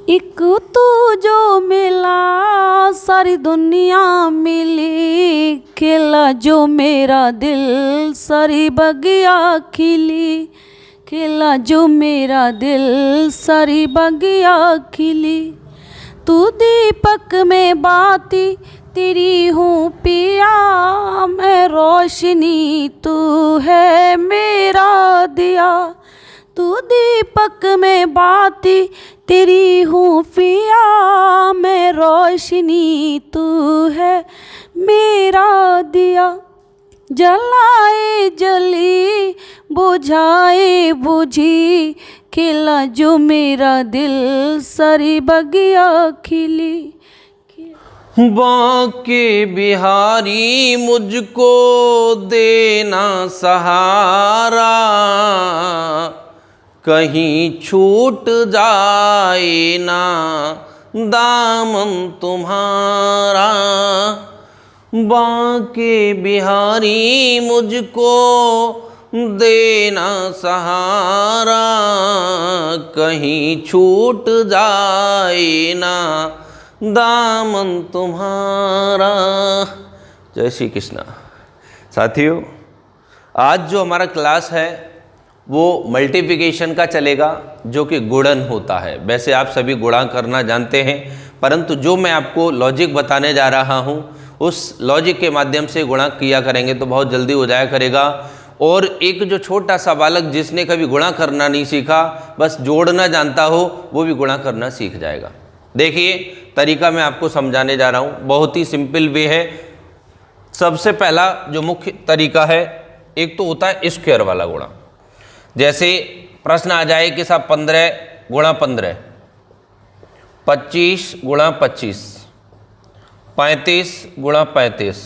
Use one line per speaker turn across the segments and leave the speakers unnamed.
एक तू जो मिला सारी दुनिया मिली, खिला जो मेरा दिल सारी बगिया खिली, खिला जो मेरा दिल सारी बगिया खिली। तू दीपक में बाती तेरी हूँ पिया, मैं रोशनी तू है मेरा दिया। तू दीपक में बाती तेरी हूँ पिया, मैं रोशनी तू है मेरा दिया। जलाए जली बुझाए बुझी, खिला जो मेरा दिल सारी बगिया खिली।
बांके बिहारी मुझको देना सहारा, कहीं छूट जाए ना दामन तुम्हारा। बांके बिहारी मुझको देना सहारा, कहीं छूट जाए ना दामन तुम्हारा। जय श्री कृष्णा। साथियों, आज जो हमारा क्लास है वो मल्टीप्लिकेशन का चलेगा, जो कि गुणन होता है। वैसे आप सभी गुणा करना जानते हैं, परंतु जो मैं आपको लॉजिक बताने जा रहा हूँ उस लॉजिक के माध्यम से गुणा किया करेंगे तो बहुत जल्दी हो जाया करेगा। और एक जो छोटा सा बालक जिसने कभी गुणा करना नहीं सीखा, बस जोड़ना जानता हो, वो भी गुणा करना सीख जाएगा। देखिए तरीका मैं आपको समझाने जा रहा हूँ, बहुत ही सिंपल वे है। सबसे पहला जो मुख्य तरीका है, एक तो होता है स्क्वायर वाला गुणा। जैसे प्रश्न आ जाए कि साहब 15 गुणा 15, 25 गुणा 25, 35 गुणा 35।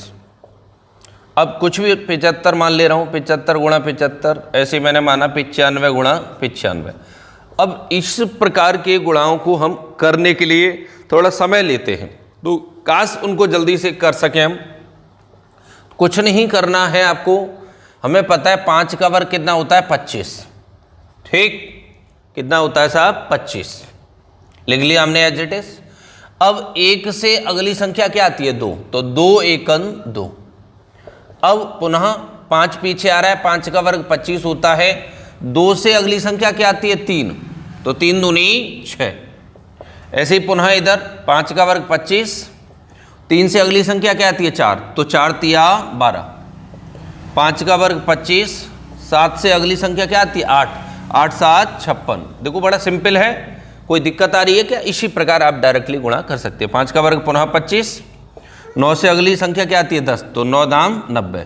अब कुछ भी 75 मान ले रहा हूँ, 75 गुणा 75, ऐसे मैंने माना 95 गुणा 95। अब इस प्रकार के गुणाओं को हम करने के लिए थोड़ा समय लेते हैं, तो काश उनको जल्दी से कर सकें हम। कुछ नहीं करना है आपको, हमें पता है 5 का वर्ग कितना होता है 25, ठीक, कितना होता है साहब 25, लिख लिया हमने एज इट इज। अब 1 से अगली संख्या क्या आती है 2, तो 2 एकन 2। अब पुनः 5 पीछे आ रहा है, 5 का वर्ग 25 होता है। 2 से अगली संख्या क्या आती है 3, तो 3 दूनी 6। ऐसे ही पुनः इधर 5 का वर्ग 25, 3 से अगली संख्या क्या आती है 4, तो 4 तिया 12। 5 का वर्ग 25, 7 से अगली संख्या क्या आती है 8, 8 7 56। देखो बड़ा सिंपल है, कोई दिक्कत आ रही है क्या? इसी प्रकार आप डायरेक्टली गुणा कर सकते हैं। 5 का वर्ग पुनः 25, 9 से अगली संख्या क्या आती है 10, तो 9 दाम 90।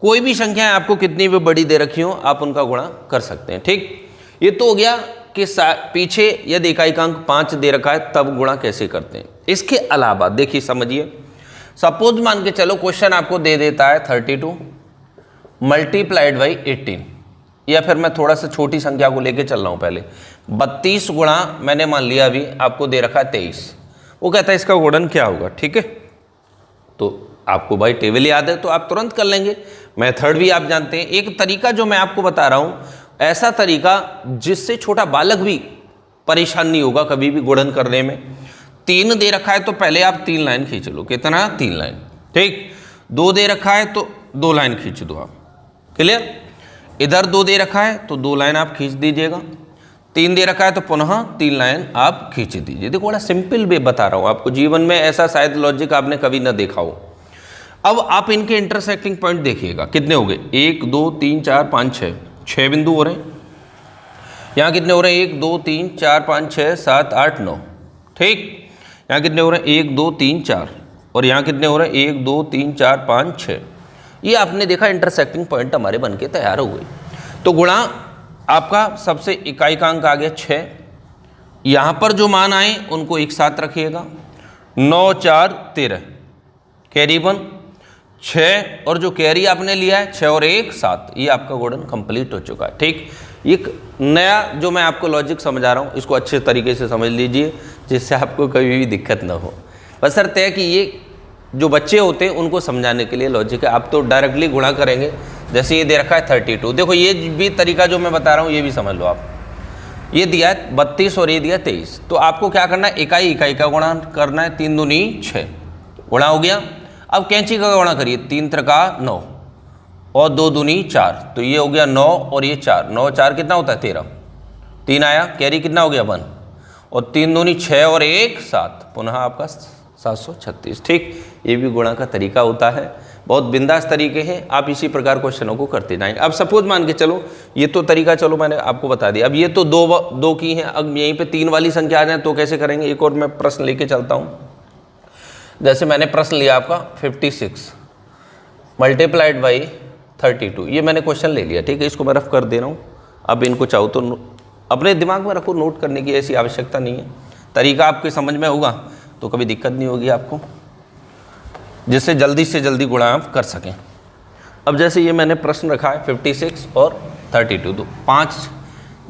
कोई भी संख्याएं आपको कितनी भी बड़ी दे रखी हो, आप उनका गुणा कर सकते हैं, ठीक। ये तो हो गया कि पीछे यदि इकाइकांक 5 दे रखा है तब गुणा कैसे करते हैं। इसके अलावा देखिए समझिए, सपोज मान के चलो क्वेश्चन आपको दे देता है 32 मल्टीप्लाइड बाई 18, या फिर मैं थोड़ा सा छोटी संख्या को लेके चल रहा हूँ पहले, 32 गुणा मैंने मान लिया अभी आपको दे रखा है 23। वो कहता है इसका गुणन क्या होगा, ठीक है। तो आपको भाई टेबल याद है तो आप तुरंत कर लेंगे, मेथड भी आप जानते हैं। एक तरीका जो मैं आपको बता रहा हूँ, ऐसा तरीका जिससे छोटा बालक भी परेशान नहीं होगा कभी भी गुणन करने में। 3 दे रखा है तो पहले आप 3 लाइन खींच लो, कितना 3 लाइन, ठीक। 2 दे रखा है तो 2 लाइन खींच दो आप, क्लियर। इधर 2 दे रखा है तो 2 लाइन आप खींच दीजिएगा। 3 दे रखा है तो पुनः 3 लाइन आप खींच दीजिए। देखो बड़ा सिंपल वे बता रहा हूँ आपको, जीवन में ऐसा शायद लॉजिक आपने कभी ना देखा हो। अब आप इनके इंटरसेक्टिंग पॉइंट देखिएगा, कितने हो गए 1 2 3 4 5 6, 6 बिंदु हो रहे हैं। यहाँ कितने हो रहे हैं 1 2 3 4 5 6 7 8 9, ठीक। यहाँ कितने हो रहे हैं 1 2 3 4, और यहाँ कितने हो रहे हैं 1 2 3 4 5 6। ये आपने देखा इंटरसेक्टिंग पॉइंट हमारे बन के तैयार हो गए। तो गुणा आपका सबसे इकाइकांक आ गया 6, यहाँ पर जो मान आए उनको एक साथ रखिएगा। 9 4 13 कैरी 1 6, और जो कैरी आपने लिया है 6 और 1 7, ये आपका गुणन कंप्लीट हो चुका है, ठीक। एक नया जो मैं आपको लॉजिक समझा रहा हूँ, इसको अच्छे तरीके से समझ लीजिए जिससे आपको कभी भी दिक्कत ना हो। बशर्ते है कि ये जो बच्चे होते हैं उनको समझाने के लिए लॉजिक है। आप तो डायरेक्टली गुणा करेंगे, जैसे ये दे रखा है 32। देखो ये भी तरीका जो मैं बता रहा हूँ ये भी समझ लो आप। ये दिया है 32 और ये दिया 23, तो आपको क्या करना है, इकाई इकाई का गुणा करना है। 3 दूनी 6 गुणा हो गया। अब कैंची का गुणा करिए, 3 त्रिका 9 और 2 दूनी 4, तो ये हो गया 9 और ये 4, 9 4 कितना होता है 13, 3 आया, कैरी कितना हो गया 1 और 3 दूनी 6 और 1 7, पुनः आपका 736। ठीक, ये भी गुणा का तरीका होता है, बहुत बिंदास तरीके हैं, आप इसी प्रकार क्वेश्चनों को करते जाएंगे। अब सपोज मान के चलो, ये तो तरीका चलो मैंने आपको बता दिया, अब ये तो दो की हैं, अब यहीं पे 3 वाली संख्या आ जाए तो कैसे करेंगे। एक और मैं प्रश्न लेके चलता हूँ। जैसे मैंने प्रश्न लिया आपका 56 मल्टीप्लाइड बाई 32, ये मैंने क्वेश्चन ले लिया, ठीक है, इसको मैं रफ कर दे रहा हूँ। अब इनको चाहो तो अपने दिमाग में रखो, नोट करने की ऐसी आवश्यकता नहीं है, तरीका आपके समझ में होगा तो कभी दिक्कत नहीं होगी आपको, जिससे जल्दी से जल्दी गुणा आप कर सकें। अब जैसे ये मैंने प्रश्न रखा है 56 और 32, तो 5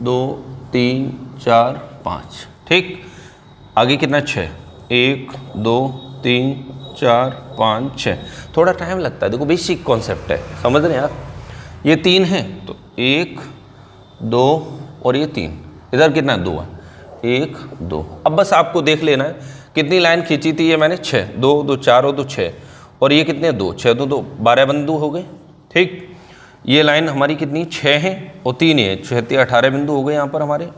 2 3 4 5, ठीक, आगे कितना 6, 1 2 3 4 5 6, थोड़ा टाइम लगता है, देखो बेसिक कॉन्सेप्ट है, समझ रहे हैं आप। ये 3 है तो 1 2 और ये 3, इधर कितना 2 है, 1 2। अब बस आपको देख लेना है कितनी लाइन खींची थी, ये मैंने 6, 2 2 4 और 2 6, और ये कितने 2 6 2 2 12 बिंदु हो गए। ठीक, ये लाइन हमारी कितनी 6 है और 3 है, 6 3 18 बिंदु हो गए यहाँ पर हमारे।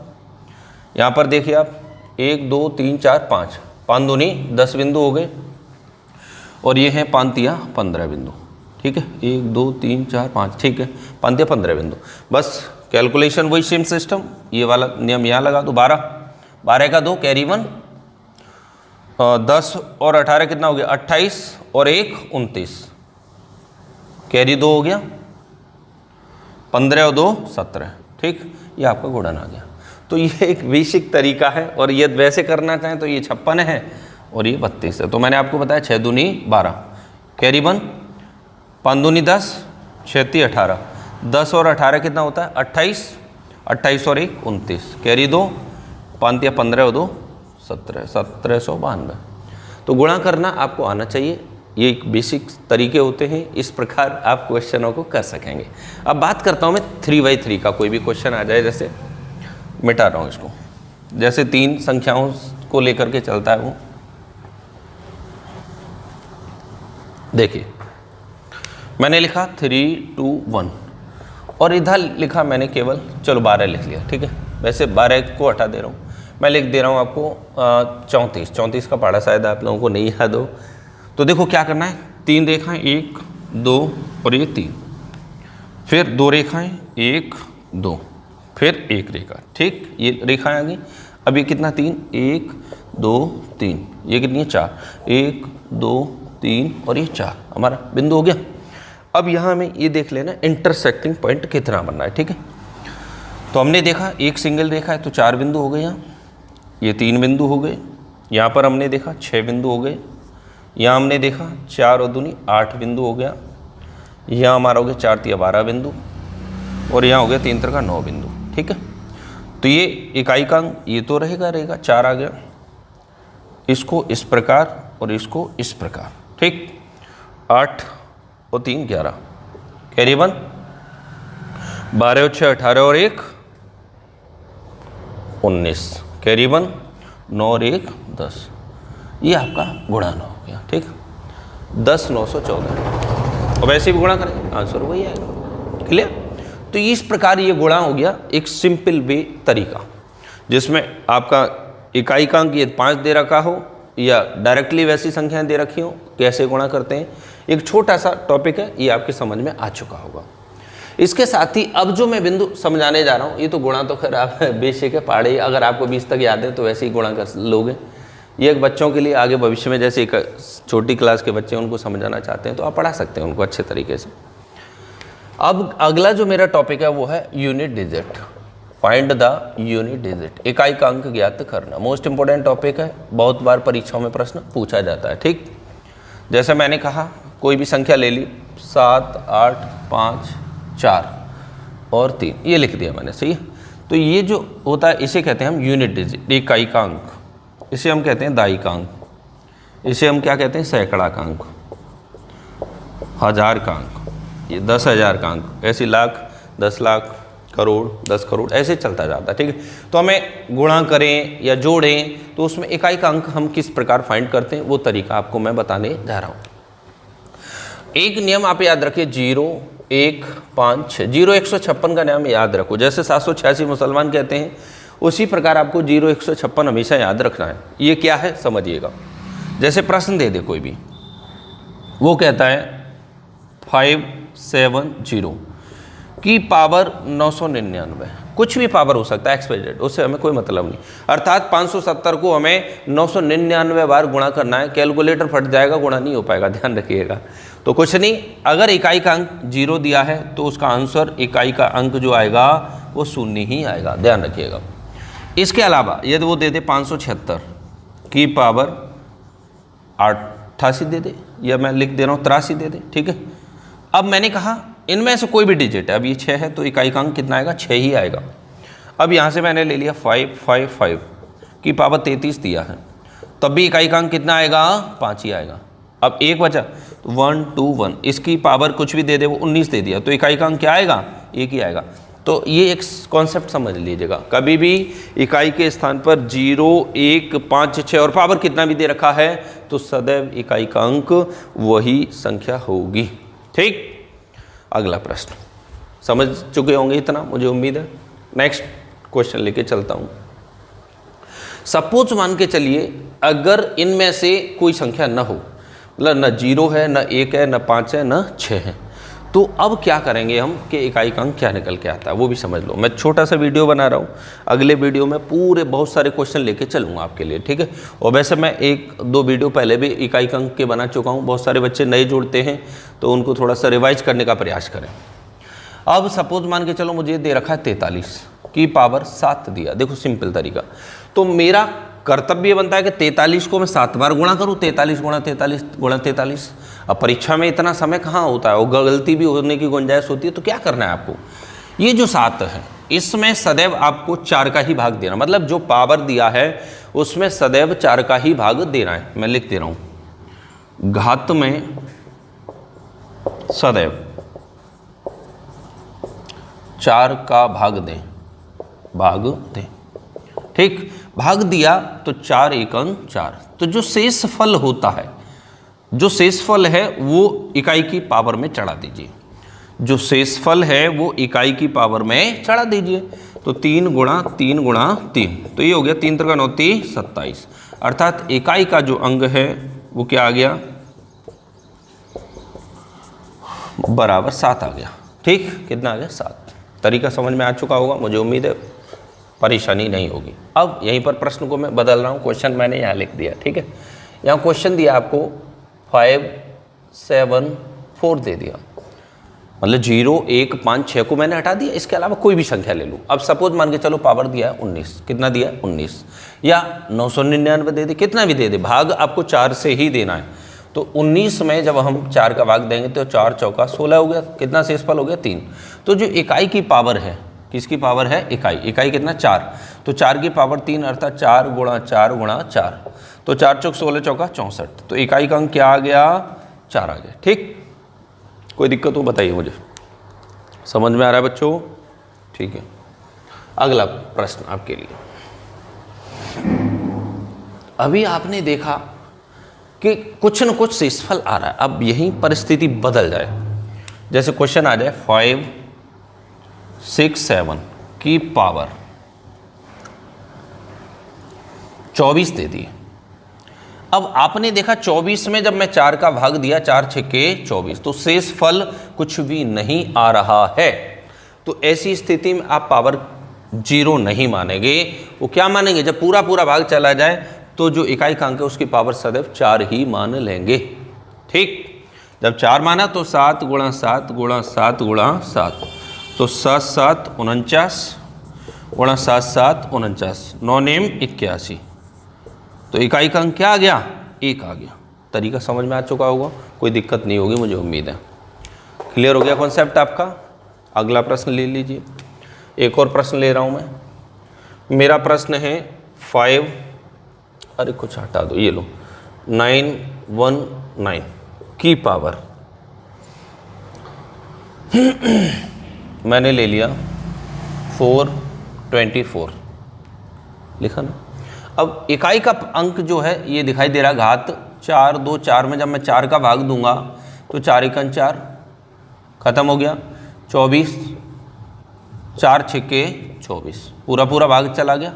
यहाँ पर देखिए आप 1 2 3 4 5, 5 दूनी 10 बिंदु हो गए, और ये हैं 5 3 15 बिंदु। ठीक है, 1 2 3 4 5, ठीक है, 5 3 15 बिंदु। बस कैलकुलेशन वही सेम सिस्टम, ये वाला नियम यहाँ लगा दो। 12 का 2 कैरी 1, 10 और 18 कितना हो गया 28 और 1 29, कैरी 2 हो गया, 15 और 2 17। ठीक, ये आपका गुणन आ गया। तो ये एक बेसिक तरीका है, और ये वैसे करना चाहें तो ये 56 है और ये 32 है। तो मैंने आपको बताया 6 दूनी 12, कैरी 1, 5 दूनी 10, 6 3 18, 10 और 18 कितना होता है 28, 28 और 1 29, कैरी 2, 5 3 15 और 2 17, 1792। तो गुणा करना आपको आना चाहिए, ये एक बेसिक तरीके होते हैं, इस प्रकार आप क्वेश्चनों को कर सकेंगे। अब बात करता हूँ मैं 3x3 का, कोई भी क्वेश्चन आ जाए, जैसे मिटा रहा हूँ इसको, जैसे 3 संख्याओं को लेकर के चलता है वो। देखिए मैंने लिखा 3 2 1 और इधर लिखा मैंने केवल, चलो 12 लिख लिया, ठीक है, वैसे 12 को हटा दे रहा हूँ, मैं लिख दे रहा हूँ आपको 34 का पढ़ा शायद आप लोगों को नहीं याद हो। तो देखो क्या करना है, 3 रेखाएं 1 2 और ये 3, फिर 2 रेखाएं 1 2, फिर 1 रेखा। ठीक, ये रेखाएं आ गई। अब ये कितना 3 1 2 3, ये कितनी है 4, 1 2 3 और ये 4 हमारा बिंदु हो गया। अब यहाँ हमें ये देख लेना इंटरसेक्टिंग पॉइंट कितना बनना है। ठीक है, तो हमने देखा एक सिंगल रेखा है तो 4 बिंदु हो गए, यहाँ ये 3 बिंदु हो गए, यहाँ पर हमने देखा 6 बिंदु हो गए, यहाँ हमने देखा 4 और दूनी 8 बिंदु हो गया, यहाँ हमारा हो गया 4 3 12 बिंदु, और यहाँ हो गया 3 3 9 बिंदु। ठीक है, तो ये इकाई का अंक ये तो रहेगा 4 आ गया, इसको इस प्रकार और इसको इस प्रकार। ठीक, 8 और 3 11, कैरी 1, 12 और 6 18 और 1 19, कैरी 1, 9 और 1 10, ये आपका गुणन हो गया। ठीक, 10 914, और वैसे भी गुणा करें आंसर वही आएगा। क्लियर? तो इस प्रकार ये गुणा हो गया, एक सिंपल वे तरीका, जिसमें आपका इकाई का अंक ये 5 दे रखा हो या डायरेक्टली वैसी संख्याएं दे रखी हो, कैसे गुणा करते हैं, एक छोटा सा टॉपिक है, ये आपके समझ में आ चुका होगा। इसके साथ ही अब जो मैं बिंदु समझाने जा रहा हूँ, ये तो गुणा तो खैर आप बेसिक है पढ़े, अगर आपको 20 तक याद है तो वैसे ही गुणा कर लोगे। ये एक बच्चों के लिए आगे भविष्य में, जैसे एक छोटी क्लास के बच्चे उनको समझाना चाहते हैं तो आप पढ़ा सकते हैं उनको अच्छे तरीके से। अब अगला जो मेरा टॉपिक है वो है unit digit, find the unit digit, इकाई का अंक ज्ञात करना। मोस्ट इंपॉर्टेंट टॉपिक है, बहुत बार परीक्षाओं में प्रश्न पूछा जाता है। ठीक, जैसे मैंने कहा कोई भी संख्या ले ली, 7 8 5 4 और 3, ये लिख दिया मैंने, सही है। तो ये जो होता है इसे कहते हैं हम यूनिट डिजिट, इकाई का अंक, इसे हम कहते हैं दाई का अंक, इसे हम क्या कहते हैं सैकड़ा का अंक, हजार का अंक, ये 10,000 का अंक, ऐसे लाख 10 लाख करोड़, 10 करोड़, ऐसे चलता जाता है। ठीक है, तो हमें गुणा करें या जोड़ें तो उसमें इकाई का अंक हम किस प्रकार फाइंड करते हैं वो तरीका आपको मैं बताने जा रहा हूँ। एक नियम आप याद रखिए, 0, 1, 5, 6। 0 156 का नियम याद रखो, जैसे 786 मुसलमान कहते हैं उसी प्रकार आपको 0 156 हमेशा याद रखना है। ये क्या है समझिएगा। जैसे प्रश्न दे दे कोई भी, वो कहता है 570 की पावर 999, कुछ भी पावर हो सकता है एक्सपेक्टेड, उससे हमें कोई मतलब नहीं। अर्थात 570 को हमें 999 बार गुणा करना है, कैलकुलेटर फट जाएगा, गुणा नहीं हो पाएगा, ध्यान रखिएगा। तो कुछ नहीं, अगर इकाई का अंक 0 दिया है तो उसका आंसर इकाई का अंक जो आएगा वो 0 ही आएगा, ध्यान रखिएगा। इसके अलावा यदि वो दे दे 576 की पावर 88 दे दे, या मैं लिख दे रहा हूँ 83 दे दे, ठीक है। अब मैंने कहा इनमें से कोई भी डिजिट है, अब ये 6 है तो इकाई का अंक कितना आएगा, 6 ही आएगा। अब यहाँ से मैंने ले लिया 555 की पावर 33 दिया है, तब भी इकाई का अंक कितना आएगा, 5 ही आएगा। अब एक बचा तो 121, इसकी पावर कुछ भी दे दे, वो 19 दे दिया, तो इकाई का अंक क्या आएगा, 1 ही आएगा। तो ये एक कॉन्सेप्ट समझ लीजिएगा, कभी भी इकाई के स्थान पर 0, 1, 5, 6 और पावर कितना भी दे रखा है तो सदैव इकाई का अंक वही संख्या होगी। ठीक, अगला प्रश्न समझ चुके होंगे इतना, मुझे उम्मीद है। नेक्स्ट क्वेश्चन लेके चलता हूँ। सपोज मान के चलिए अगर इनमें से कोई संख्या न हो, मतलब न 0 है, न 1 है, न 5 है, न 6 है, तो अब क्या करेंगे हम कि इकाई का अंक क्या निकल के आता है वो भी समझ लो। मैं छोटा सा वीडियो बना रहा हूँ, अगले वीडियो में पूरे बहुत सारे क्वेश्चन लेके चलूँगा आपके लिए, ठीक है। और वैसे मैं 1-2 वीडियो पहले भी इकाई का अंक के बना चुका हूँ, बहुत सारे बच्चे नए जुड़ते हैं तो उनको थोड़ा सा रिवाइज करने का प्रयास करें। अब सपोज मान के चलो मुझे दे रखा है 43 की पावर 7 दिया, देखो सिंपल तरीका। तो मेरा कर्तव्य बनता है कि 43 को मैं 7 बार गुणा करूँ, 43 गुणा 43 गुणा 43। अब परीक्षा में इतना समय कहाँ होता है, वो गलती भी होने की गुंजाइश होती है, तो क्या करना है आपको, ये जो 7 है इसमें सदैव आपको 4 का ही भाग देना, मतलब जो पावर दिया है उसमें सदैव 4 का ही भाग देना है। मैं लिख दे रहा हूँ, घात में सदैव 4 का भाग दें, भाग दें, ठीक। भाग दिया तो 4 एकम 4, तो जो शेष फल होता है, जो शेष फल है वो इकाई की पावर में चढ़ा दीजिए, जो शेष फल है वो इकाई की पावर में चढ़ा दीजिए। तो 3 गुणा 3 गुणा 3, तो ये हो गया 3 3 9 27, अर्थात इकाई का जो अंग है वो क्या आ गया, बराबर 7 आ गया। ठीक, कितना आ गया, 7। तरीका समझ में आ चुका होगा, मुझे उम्मीद है परेशानी नहीं होगी। अब यहीं पर प्रश्न को मैं बदल रहा हूँ, क्वेश्चन मैंने यहाँ लिख दिया, ठीक है। यहाँ क्वेश्चन दिया आपको 574 दे दिया, मतलब 0, 1, 5, 6 को मैंने हटा दिया, इसके अलावा कोई भी संख्या ले लूँ। अब सपोज मान के चलो पावर दिया है 19, कितना दिया है 19, या 999 दे दे, कितना भी दे दे, भाग आपको 4 से ही देना है। तो 19 में जब हम 4 का भाग देंगे तो 4 चौका 16 हो गया, कितना शेषफल हो गया 3। तो जो इकाई की पावर है, किसकी पावर है, इकाई, इकाई कितना 4, तो 4 की पावर 3, अर्थात 4 गुणा 4 गुणा 4, तो 4 चौक 16 चौका 64, तो इकाई का अंक क्या आ गया, 4 आ गया। ठीक, कोई दिक्कत हो बताइए मुझे, समझ में आ रहा है बच्चों, ठीक है। अगला प्रश्न आपके लिए, अभी आपने देखा कि कुछ न कुछ शेषफल आ रहा है, अब यही परिस्थिति बदल जाए, जैसे क्वेश्चन आ जाए 567 की पावर 24 दे दी। अब आपने देखा 24 में जब मैं 4 का भाग दिया, 4 छक्के 24, तो शेष फल कुछ भी नहीं आ रहा है। तो ऐसी स्थिति में आप पावर 0 नहीं मानेंगे, वो क्या मानेंगे, जब पूरा पूरा भाग चला जाए तो जो इकाई का अंक है उसकी पावर सदैव 4 ही मान लेंगे। ठीक, जब 4 माना तो 7 गुणा 7 गुणा 7 गुणा 7, तो 7 7 49 गुणा 7 7 49, 9 नेम 81, तो इकाई का अंक क्या आ गया, 1 आ गया। तरीका समझ में आ चुका होगा, कोई दिक्कत नहीं होगी मुझे उम्मीद है। क्लियर हो गया कॉन्सेप्ट आपका। अगला प्रश्न ले लीजिए, एक और प्रश्न ले रहा हूँ मैं। मेरा प्रश्न है 5, अरे कुछ हटा दो, ये लो, 919 की पावर मैंने ले लिया 424 लिखा ना। अब इकाई का अंक जो है ये दिखाई दे रहा है घात 4, 2, 4 में जब मैं 4 का भाग दूंगा तो 4 एकम 4 खत्म हो गया, 24, 4 छक्के 24, पूरा पूरा भाग चला गया।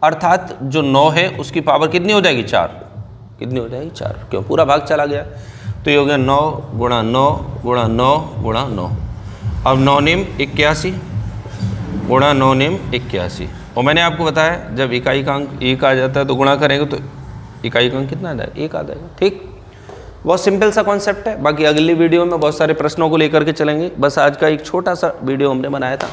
अर्थात जो 9 है उसकी पावर कितनी हो जाएगी 4, कितनी हो जाएगी 4, क्यों पूरा भाग चला गया। तो ये हो गया 9 गुणा 9 गुणा 9 गुणा 9। अब 9 निम 81 गुणा 9 निम 81। और मैंने आपको बताया जब इकाई का अंक 1 आ जाता है तो गुणा करेंगे तो इकाई का अंक कितना आ जाएगा, 1 आ जाएगा। ठीक, बहुत सिंपल सा कॉन्सेप्ट है। बाकी अगली वीडियो में बहुत सारे प्रश्नों को लेकर के चलेंगे। बस आज का एक छोटा सा वीडियो हमने बनाया था,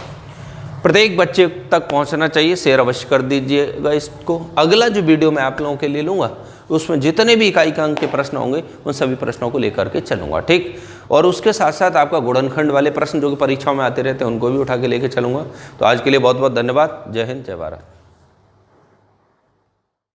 प्रत्येक बच्चे तक पहुंचना चाहिए। शेयर अवश्य कर दीजिएगा इसको। अगला जो वीडियो मैं आप लोगों के लिए लूँगा उसमें जितने भी इकाई का अंक के प्रश्न होंगे उन सभी प्रश्नों को लेकर के चलूँगा। ठीक, और उसके साथ साथ आपका गुणनखंड वाले प्रश्न जो कि परीक्षाओं में आते रहते हैं उनको भी उठा के लेके चलूँगा। तो आज के लिए बहुत बहुत धन्यवाद। जय हिंद, जय भारत।